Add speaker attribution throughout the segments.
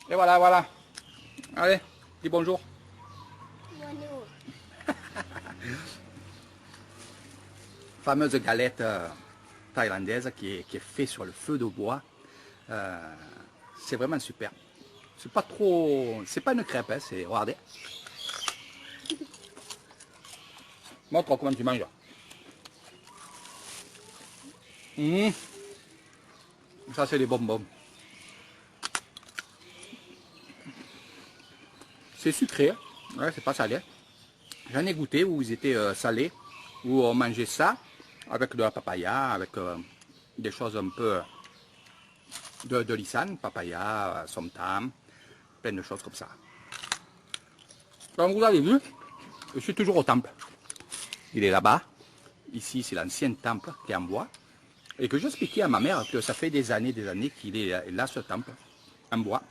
Speaker 1: Et voilà, voilà. Allez, dis bonjour.
Speaker 2: Bonjour.
Speaker 1: Fameuse galette thaïlandaise qui est faite sur le feu de bois. C'est vraiment super. C'est pas trop... C'est pas une crêpe, hein, c'est... Regardez. Montre comment tu manges. Mmh. Ça, c'est des bonbons. C'est sucré, hein. Ouais, c'est pas salé. J'en ai goûté où ils étaient salés, où on mangeait ça avec de la papaya, avec des choses un peu de lissane, papaya, somtam, plein de choses comme ça. Donc vous avez vu, je suis toujours au temple. Il est là-bas. Ici, c'est l'ancien temple qui est en bois. Et que j'expliquais à ma mère que ça fait des années qu'il est là, ce temple, en bois.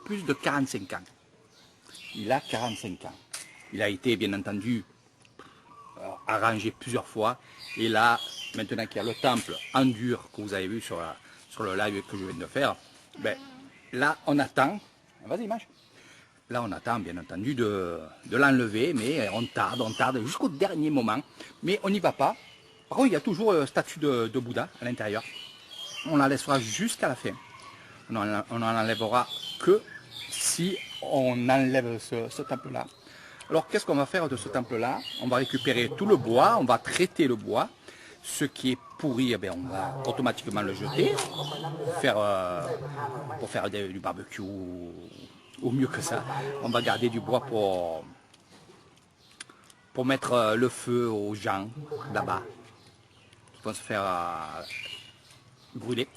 Speaker 1: Plus de 45 ans. Il a 45 ans. Il a été, bien entendu, arrangé plusieurs fois. Et là, maintenant qu'il y a le temple en dur que vous avez vu sur le live que je viens de faire, ben, là, on attend. Vas-y, mange. Là, on attend, bien entendu, de l'enlever, mais on tarde jusqu'au dernier moment. Mais on n'y va pas. Par contre, il y a toujours le statue de Bouddha à l'intérieur. On la laissera jusqu'à la fin. On n'en enlèvera que si on enlève ce temple-là. Alors, qu'est-ce qu'on va faire de ce temple-là? On va récupérer tout le bois, on va traiter le bois. Ce qui est pourri, eh bien, on va automatiquement le jeter pour faire du barbecue ou mieux que ça. On va garder du bois pour mettre le feu aux gens là-bas qui vont se faire brûler.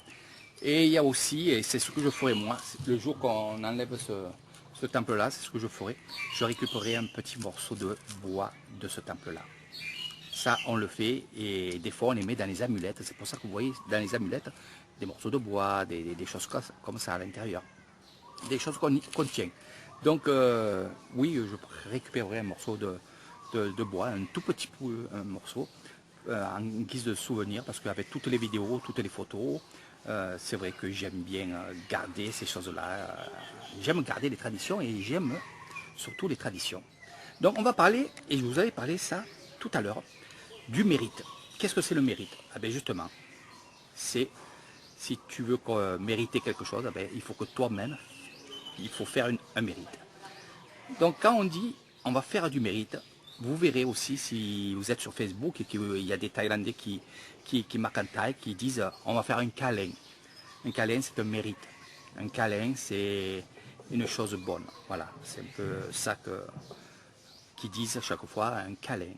Speaker 1: Et il y a aussi, et c'est ce que je ferai moi, le jour qu'on enlève ce temple-là, c'est ce que je ferai, je récupérerai un petit morceau de bois de ce temple-là. Ça, on le fait, et des fois, on les met dans les amulettes. C'est pour ça que vous voyez dans les amulettes des morceaux de bois, des choses comme ça à l'intérieur. Des choses qu'on tient. Donc, oui, je récupérerai un morceau de bois, un tout petit un morceau, en guise de souvenir, parce qu'avec toutes les vidéos, toutes les photos, c'est vrai que j'aime bien garder ces choses-là. J'aime garder les traditions et j'aime surtout les traditions. Donc on va parler, et je vous avais parlé ça tout à l'heure, du mérite. Qu'est-ce que c'est le mérite? Ah ben justement, c'est si tu veux mériter quelque chose, ah ben, il faut que toi-même, il faut faire un mérite. Donc quand on dit on va faire du mérite, vous verrez aussi si vous êtes sur Facebook et qu'il y a des Thaïlandais qui marquent en Thaï, qui disent on va faire un câlin. Un câlin, c'est un mérite. Un câlin, c'est une chose bonne. Voilà, c'est un peu ça qu'ils disent chaque fois, un câlin.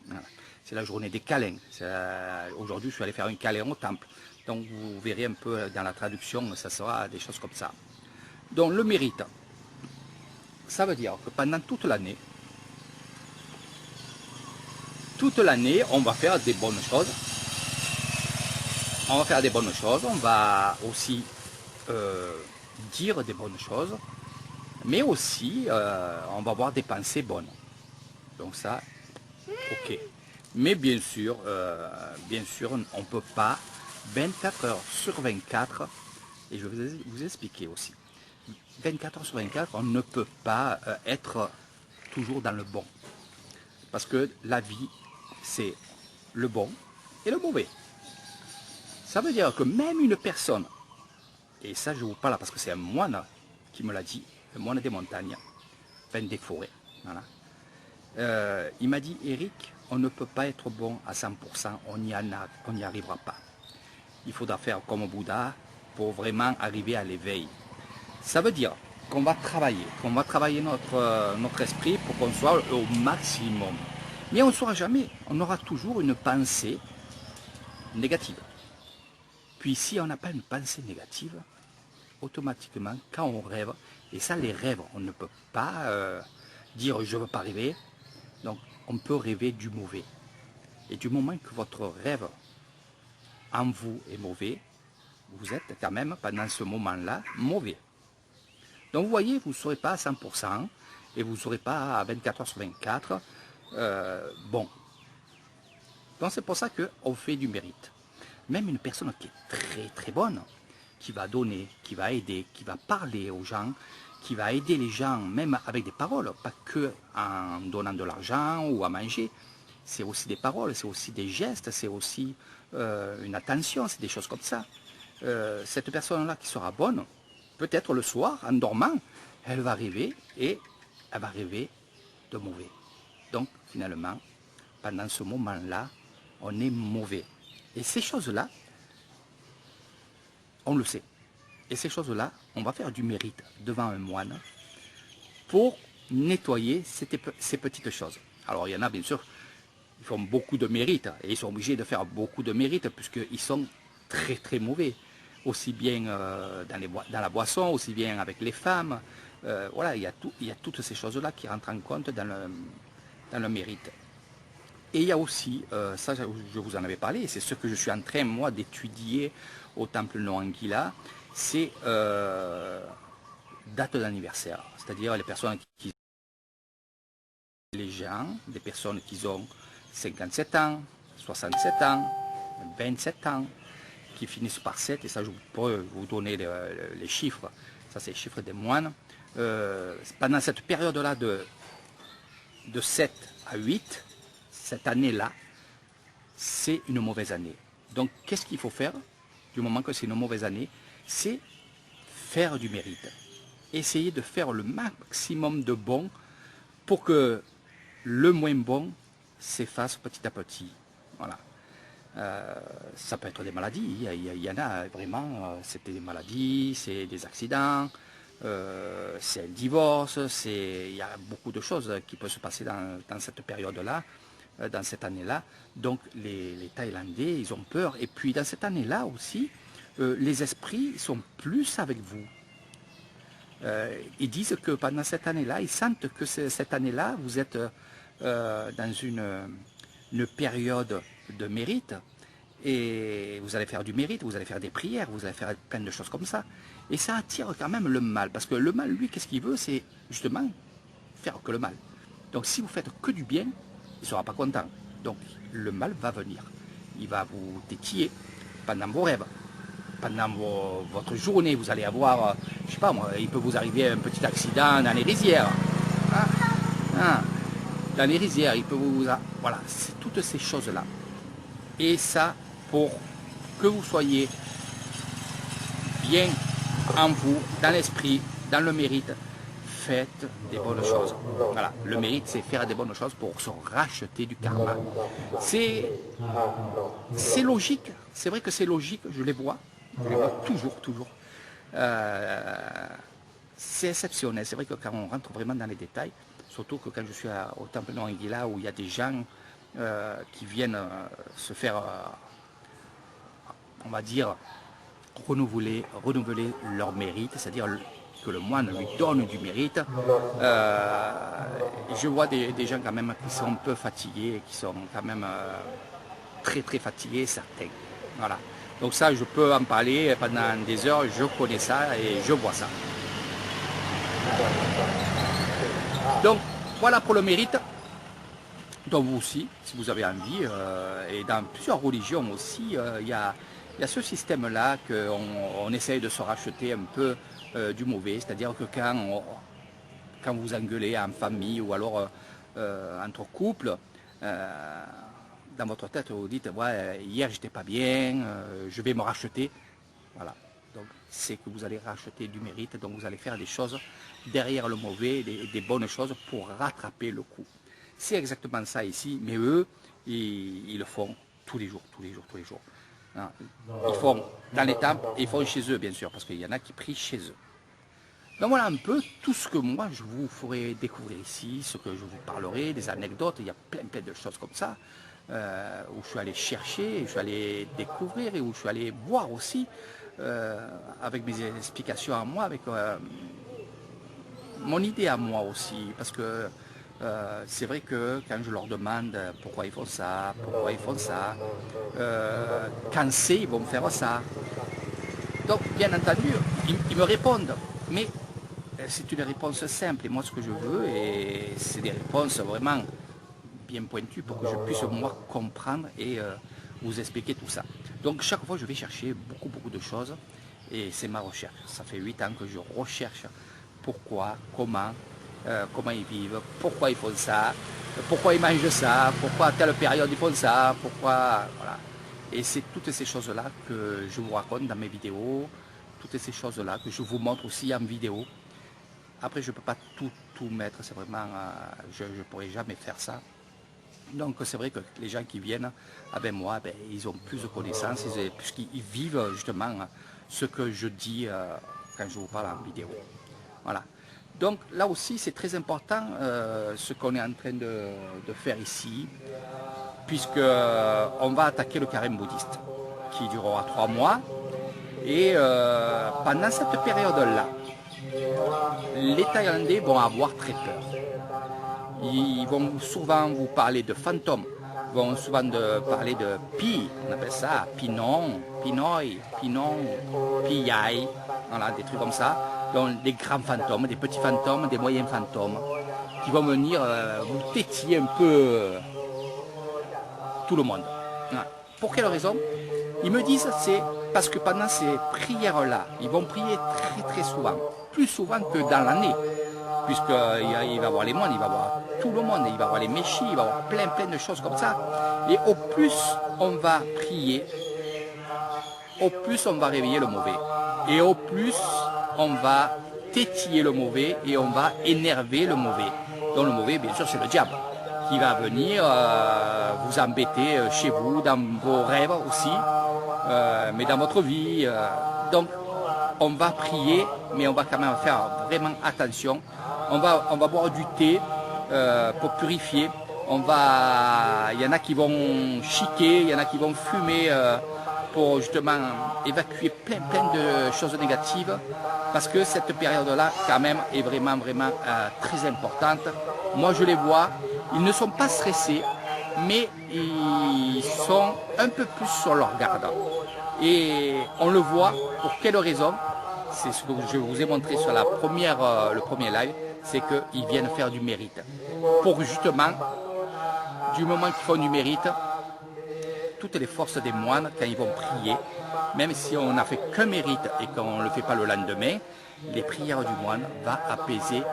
Speaker 1: Voilà. C'est la journée des câlins. Aujourd'hui, je suis allé faire un câlin au temple. Donc vous verrez un peu dans la traduction, ça sera des choses comme ça. Donc le mérite, ça veut dire que pendant toute l'année, on va faire des bonnes choses. On va faire des bonnes choses, on va aussi dire des bonnes choses, mais aussi on va avoir des pensées bonnes. Donc ça, ok. Mais bien sûr, on ne peut pas 24 heures sur 24, et je vais vous expliquer aussi. 24 heures sur 24, on ne peut pas être toujours dans le bon. Parce que la vie, c'est le bon et le mauvais. Ça veut dire que même une personne, et ça je vous parle parce que c'est un moine qui me l'a dit, un moine des montagnes, enfin des forêts, voilà. Il m'a dit, Eric, on ne peut pas être bon à 100%, on n'y arrivera pas. Il faudra faire comme Bouddha pour vraiment arriver à l'éveil. Ça veut dire qu'on va travailler notre esprit pour qu'on soit au maximum. Mais on ne saura jamais, on aura toujours une pensée négative. Puis si on n'a pas une pensée négative, automatiquement, quand on rêve, et ça les rêves, on ne peut pas dire je ne veux pas rêver, donc on peut rêver du mauvais. Et du moment que votre rêve en vous est mauvais, vous êtes quand même pendant ce moment-là mauvais. Donc vous voyez, vous ne serez pas à 100% et vous ne serez pas à 24 heures sur 24 bon. Donc c'est pour ça qu'on fait du mérite. Même une personne qui est très très bonne, qui va donner, qui va aider, qui va parler aux gens, qui va aider les gens, même avec des paroles, pas que en donnant de l'argent ou à manger. C'est aussi des paroles, c'est aussi des gestes, c'est aussi une attention, c'est des choses comme ça. Cette personne-là qui sera bonne, peut-être le soir, en dormant, elle va rêver et elle va rêver de mauvais. Donc, finalement, pendant ce moment-là, on est mauvais. Et ces choses-là, on le sait. Et ces choses-là, on va faire du mérite devant un moine pour nettoyer ces petites choses. Alors, il y en a, bien sûr, ils font beaucoup de mérite et ils sont obligés de faire beaucoup de mérite puisqu'ils sont très, très mauvais. Aussi bien dans la boisson, aussi bien avec les femmes. Voilà, il y a toutes ces choses-là qui rentrent en compte dans le mérite. Et il y a aussi, ça je vous en avais parlé, c'est ce que je suis en train moi d'étudier au temple Noanguilla, c'est date d'anniversaire. C'est-à-dire les personnes les gens, des personnes qui ont 57 ans, 67 ans, 27 ans, qui finissent par 7, et ça je peux vous donner les chiffres, ça c'est les chiffres des moines. Pendant cette période-là de 7 à 8, cette année-là, c'est une mauvaise année. Donc qu'est-ce qu'il faut faire du moment que c'est une mauvaise année? C'est faire du mérite. Essayer de faire le maximum de bon pour que le moins bon s'efface petit à petit. Voilà. Ça peut être des maladies, il y en a vraiment, c'est des maladies, c'est des accidents, c'est un divorce, il y a beaucoup de choses qui peuvent se passer dans cette période-là, dans cette année-là. Donc les Thaïlandais, ils ont peur. Et puis dans cette année-là aussi, les esprits sont plus avec vous. Ils disent que pendant cette année-là, ils sentent que cette année-là, vous êtes dans une période de mérite, et vous allez faire du mérite, vous allez faire des prières, vous allez faire plein de choses comme ça. Et ça attire quand même le mal, parce que le mal, lui, qu'est-ce qu'il veut? C'est justement faire que le mal. Donc si vous faites que du bien, il ne sera pas content. Donc le mal va venir. Il va vous tétiller pendant vos rêves. Pendant votre journée, vous allez avoir, je sais pas moi, il peut vous arriver un petit accident dans les rizières. Dans les rizières, il peut vous... Voilà, c'est toutes ces choses-là. Et ça, pour que vous soyez bien en vous, dans l'esprit, dans le mérite, faites des bonnes choses. Voilà, le mérite, c'est faire des bonnes choses pour se racheter du karma. C'est logique, c'est vrai que c'est logique, je les vois toujours. C'est exceptionnel, c'est vrai que quand on rentre vraiment dans les détails, surtout que quand je suis au temple Noanguilla où il y a des gens qui viennent se faire, on va dire, renouveler leur mérite, c'est-à-dire que le moine lui donne du mérite. Je vois des gens quand même qui sont un peu fatigués, qui sont quand même très fatigués, certains. Voilà. Donc ça, je peux en parler pendant des heures, je connais ça et je vois ça. Donc voilà pour le mérite. Donc vous aussi, si vous avez envie, et dans plusieurs religions aussi, il y a ce système-là qu'on essaye de se racheter un peu du mauvais. C'est-à-dire que quand vous engueulez en famille ou alors entre couples, dans votre tête, vous dites, ouais, hier j'étais pas bien, je vais me racheter. Voilà. Donc c'est que vous allez racheter du mérite, donc vous allez faire des choses derrière le mauvais, des bonnes choses pour rattraper le coup. C'est exactement ça ici, mais eux, ils le font tous les jours. Ils font dans les temples, et ils font chez eux, bien sûr, parce qu'il y en a qui prient chez eux. Donc voilà un peu tout ce que moi je vous ferai découvrir ici, ce que je vous parlerai, des anecdotes, il y a plein de choses comme ça, où je suis allé chercher, je suis allé découvrir et où je suis allé voir aussi, avec mes explications à moi, avec mon idée à moi aussi, parce que c'est vrai que quand je leur demande pourquoi ils font ça, quand c'est, ils vont faire ça. Donc, bien entendu, ils me répondent, mais c'est une réponse simple. Et moi, ce que je veux, et c'est des réponses vraiment bien pointues pour que je puisse, moi, comprendre et vous expliquer tout ça. Donc, chaque fois, je vais chercher beaucoup de choses. Et c'est ma recherche. Ça fait 8 ans que je recherche pourquoi, comment ils vivent, pourquoi ils font ça, pourquoi ils mangent ça, pourquoi à telle période ils font ça, pourquoi... Voilà. Et c'est toutes ces choses-là que je vous raconte dans mes vidéos, toutes ces choses-là que je vous montre aussi en vidéo. Après, je ne peux pas tout mettre, c'est vraiment... je ne pourrais jamais faire ça. Donc c'est vrai que les gens qui viennent avec moi, ils ont plus de connaissances, puisqu'ils vivent justement ce que je dis quand je vous parle en vidéo. Voilà. Donc là aussi c'est très important ce qu'on est en train de faire ici, puisque on va attaquer le carême bouddhiste, qui durera 3 mois. Et pendant cette période-là, les Thaïlandais vont avoir très peur. Ils vont souvent vous parler de fantômes, ils vont souvent parler de pi, on appelle ça, pinon, pinoy, pinon, piyai, voilà, des trucs comme ça. Donc des grands fantômes, des petits fantômes, des moyens fantômes, qui vont venir vous tétiller un peu tout le monde. Voilà. Pour quelle raison? Ils me disent c'est parce que pendant ces prières-là, ils vont prier très souvent, plus souvent que dans l'année. Puisqu'il va voir les moines, il va voir tout le monde, il va voir les méchis, il va voir plein de choses comme ça. Et au plus on va prier, au plus on va réveiller le mauvais. Et au plus on va tétiller le mauvais et on va énerver le mauvais. Donc le mauvais, bien sûr, c'est le diable qui va venir vous embêter chez vous, dans vos rêves aussi, mais dans votre vie. Donc on va prier, mais on va quand même faire vraiment attention. On va boire du thé pour purifier. Il y en a qui vont chiquer, il y en a qui vont fumer pour justement évacuer plein de choses négatives. Parce que cette période-là, quand même, est vraiment très importante. Moi, je les vois, ils ne sont pas stressés, mais ils sont un peu plus sur leur garde. Et on le voit, pour quelle raison? C'est ce que je vous ai montré sur le premier live, c'est qu'ils viennent faire du mérite. Pour justement, du moment qu'ils font du mérite, toutes les forces des moines, quand ils vont prier, même si on n'a fait qu'un mérite et qu'on ne le fait pas le lendemain, les prières du moine vont apaiser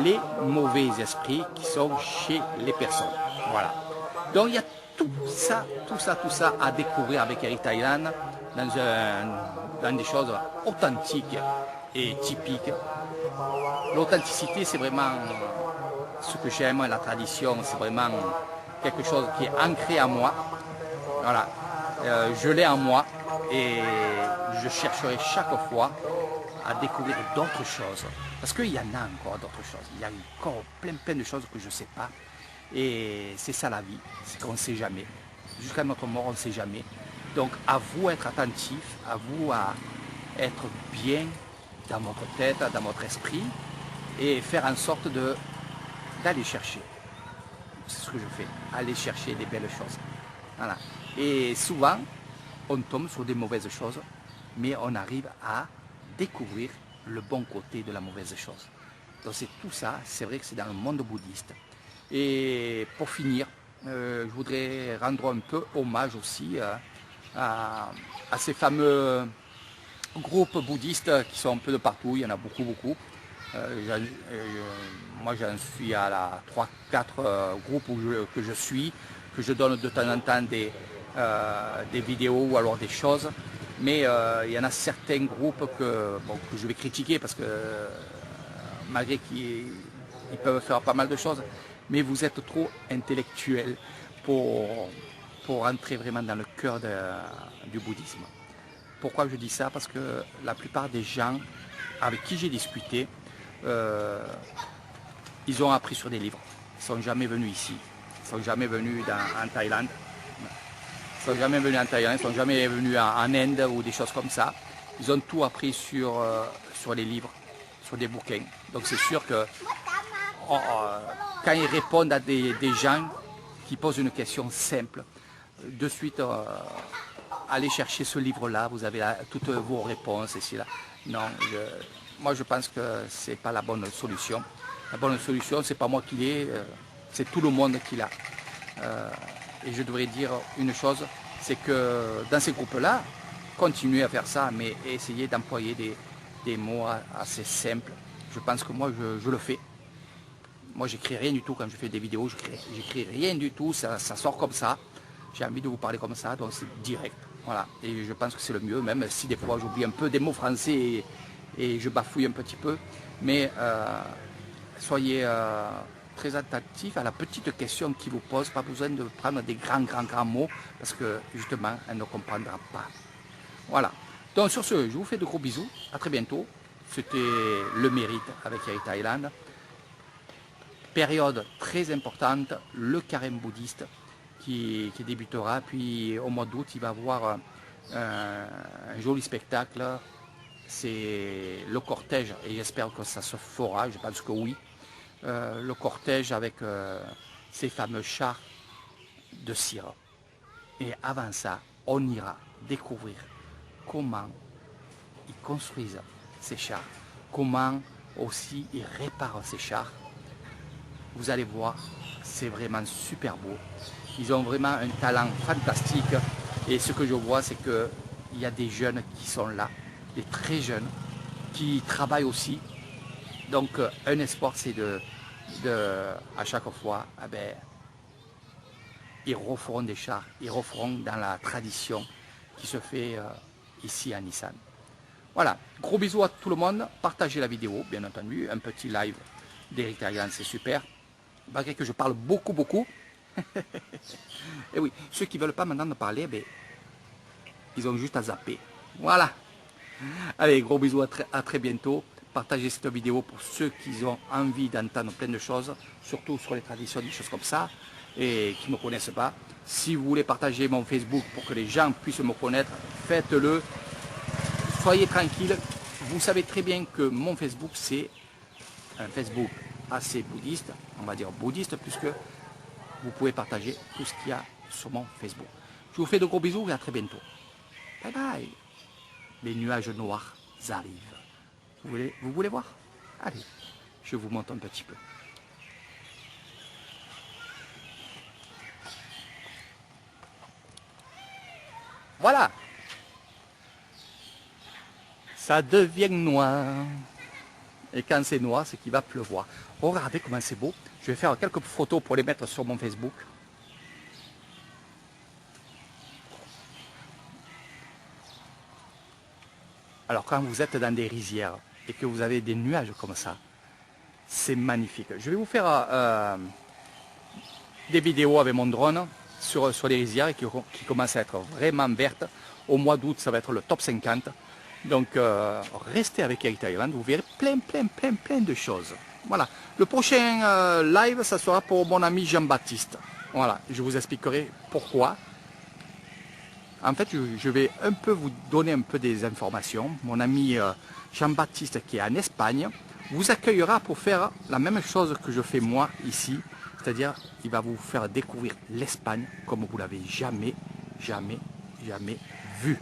Speaker 1: les mauvais esprits qui sont chez les personnes. Voilà. Donc il y a tout ça à découvrir avec Eric Thailand dans des choses authentiques et typiques. L'authenticité, c'est vraiment ce que j'aime, la tradition, c'est vraiment quelque chose qui est ancré en moi. Voilà, je l'ai en moi et je chercherai chaque fois à découvrir d'autres choses. Parce qu'il y en a encore d'autres choses. Il y a encore plein de choses que je ne sais pas. Et c'est ça la vie, c'est qu'on ne sait jamais. Jusqu'à notre mort, on ne sait jamais. Donc à vous être attentif, à vous à être bien dans votre tête, dans votre esprit, et faire en sorte d'aller chercher. C'est ce que je fais, aller chercher des belles choses. Voilà. Et souvent, on tombe sur des mauvaises choses, mais on arrive à découvrir le bon côté de la mauvaise chose. Donc c'est tout ça, c'est vrai que c'est dans le monde bouddhiste. Et pour finir, je voudrais rendre un peu hommage aussi à ces fameux groupes bouddhistes qui sont un peu de partout, il y en a beaucoup. Moi j'en suis à la 3-4 groupes que je suis, que je donne de temps en temps des vidéos ou alors des choses. Mais il y en a certains groupes que je vais critiquer parce que malgré qu'ils peuvent faire pas mal de choses, mais vous êtes trop intellectuel pour entrer vraiment dans le cœur du bouddhisme. Pourquoi je dis ça? Parce que la plupart des gens avec qui j'ai discuté, ils ont appris sur des livres. Ils ne sont jamais venus ici. Ils ne sont jamais venus en Thaïlande. Ils ne sont jamais venus en Thaïlande, ils ne sont jamais venus en Inde ou des choses comme ça. Ils ont tout appris sur les livres, sur des bouquins. Donc c'est sûr que quand ils répondent à des gens qui posent une question simple, de suite allez chercher ce livre-là, vous avez toutes vos réponses ici là. Non, moi je pense que ce n'est pas la bonne solution. La bonne solution, ce n'est pas moi qui l'ai, c'est tout le monde qui l'a. Et je devrais dire une chose, c'est que dans ces groupes-là, continuer à faire ça, mais essayer d'employer des mots assez simples. Je pense que moi, je le fais. Moi, j'écris rien du tout quand je fais des vidéos, j'écris rien du tout, ça sort comme ça. J'ai envie de vous parler comme ça, donc c'est direct. Voilà, et je pense que c'est le mieux, même si des fois j'oublie un peu des mots français et je bafouille un petit peu. Mais soyez très attentifs à la petite question qu'ils vous posent, pas besoin de prendre des grands mots, parce que justement, elle ne comprendra pas. Voilà, donc sur ce, je vous fais de gros bisous, à très bientôt. C'était Le Mérite avec Eric Thailand. Période très importante, le carême bouddhiste qui débutera, puis au mois d'août il va y avoir un joli spectacle, c'est le cortège, et j'espère que ça se fera, je pense que oui, le cortège avec ces fameux chars de cire. Et avant ça, on ira découvrir comment ils construisent ces chars, comment aussi ils réparent ces chars. Vous allez voir, c'est vraiment super beau. Ils ont vraiment un talent fantastique. Et ce que je vois, c'est qu'il y a des jeunes qui sont là, des très jeunes, qui travaillent aussi. Donc, un espoir, c'est à chaque fois, ils referont des chars, ils referont dans la tradition qui se fait ici à Nissan. Voilà, gros bisous à tout le monde. Partagez la vidéo, bien entendu. Un petit live d'Eric Thailand, c'est super. Malgré que je parle beaucoup. Et oui, ceux qui ne veulent pas maintenant parler, ils ont juste à zapper. Voilà. Allez, gros bisous, à très bientôt. Partagez cette vidéo pour ceux qui ont envie d'entendre plein de choses, surtout sur les traditions, des choses comme ça, et qui ne me connaissent pas. Si vous voulez partager mon Facebook pour que les gens puissent me connaître, faites-le. Soyez tranquille. Vous savez très bien que mon Facebook, c'est un Facebook assez bouddhiste, on va dire bouddhiste, puisque vous pouvez partager tout ce qu'il y a sur mon Facebook. Je vous fais de gros bisous et à très bientôt. Bye bye. Les nuages noirs arrivent. Vous voulez voir? Allez, je vous montre un petit peu. Voilà. Ça devient noir. Et quand c'est noir, c'est qu'il va pleuvoir. Regardez comment c'est beau. Je vais faire quelques photos pour les mettre sur mon Facebook. Alors quand vous êtes dans des rizières et que vous avez des nuages comme ça, c'est magnifique. Je vais vous faire des vidéos avec mon drone sur les rizières qui commencent à être vraiment vertes. Au mois d'août, ça va être le top 50. Donc restez avec Eric Thailand, vous verrez plein de choses. Voilà, le prochain live, ça sera pour mon ami Jean-Baptiste. Voilà, je vous expliquerai pourquoi. En fait, je vais un peu vous donner un peu des informations. Mon ami Jean-Baptiste, qui est en Espagne, vous accueillera pour faire la même chose que je fais moi ici. C'est-à-dire, il va vous faire découvrir l'Espagne comme vous l'avez jamais vu.